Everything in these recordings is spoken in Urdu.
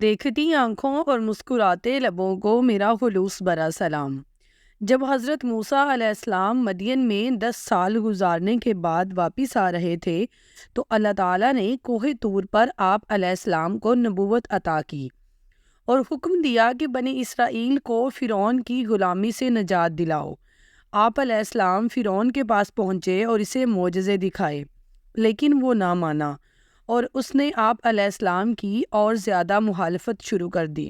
دیکھتی آنکھوں اور مسکراتے لبوں کو میرا خلوص برا سلام۔ جب حضرت موسیٰ علیہ السلام مدین میں 10 سال گزارنے کے بعد واپس آ رہے تھے تو اللہ تعالیٰ نے کوہ طور پر آپ علیہ السلام کو نبوت عطا کی اور حکم دیا کہ بنی اسرائیل کو فرعون کی غلامی سے نجات دلاؤ۔ آپ علیہ السلام فرعون کے پاس پہنچے اور اسے معجزے دکھائے، لیکن وہ نہ مانا اور اس نے آپ علیہ السلام کی اور زیادہ مخالفت شروع کر دی۔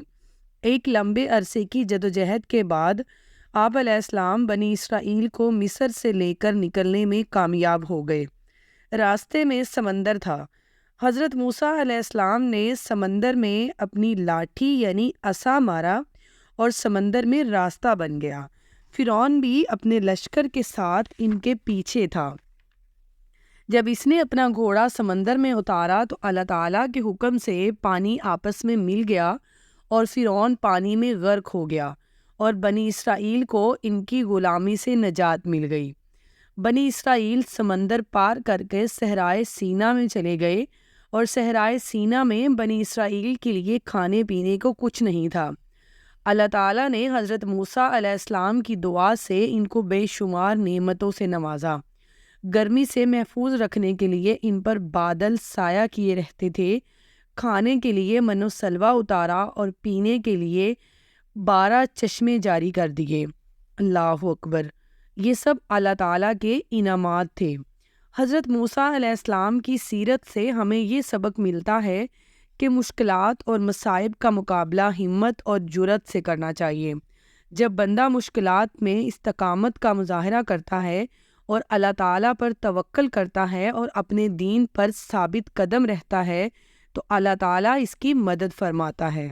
ایک لمبے عرصے کی جدوجہد کے بعد آپ علیہ السلام بنی اسرائیل کو مصر سے لے کر نکلنے میں کامیاب ہو گئے۔ راستے میں سمندر تھا۔ حضرت موسیٰ علیہ السلام نے سمندر میں اپنی لاٹھی یعنی عصا مارا اور سمندر میں راستہ بن گیا۔ فرعون بھی اپنے لشکر کے ساتھ ان کے پیچھے تھا۔ جب اس نے اپنا گھوڑا سمندر میں اتارا تو اللہ تعالیٰ کے حکم سے پانی آپس میں مل گیا اور فرعون پانی میں غرق ہو گیا اور بنی اسرائیل کو ان کی غلامی سے نجات مل گئی۔ بنی اسرائیل سمندر پار کر کے صحرائے سینا میں چلے گئے اور صحرائے سینا میں بنی اسرائیل کے لیے کھانے پینے کو کچھ نہیں تھا۔ اللہ تعالیٰ نے حضرت موسیٰ علیہ السلام کی دعا سے ان کو بے شمار نعمتوں سے نوازا۔ گرمی سے محفوظ رکھنے کے لیے ان پر بادل سایہ کیے رہتے تھے، کھانے کے لیے من و سلوہ اتارا اور پینے کے لیے 12 چشمے جاری کر دیے۔ اللہ اکبر! یہ سب اللہ تعالیٰ کے انعامات تھے۔ حضرت موسیٰ علیہ السلام کی سیرت سے ہمیں یہ سبق ملتا ہے کہ مشکلات اور مصائب کا مقابلہ ہمت اور جرأت سے کرنا چاہیے۔ جب بندہ مشکلات میں استقامت کا مظاہرہ کرتا ہے اور اللہ تعالیٰ پر توکل کرتا ہے اور اپنے دین پر ثابت قدم رہتا ہے تو اللہ تعالیٰ اس کی مدد فرماتا ہے۔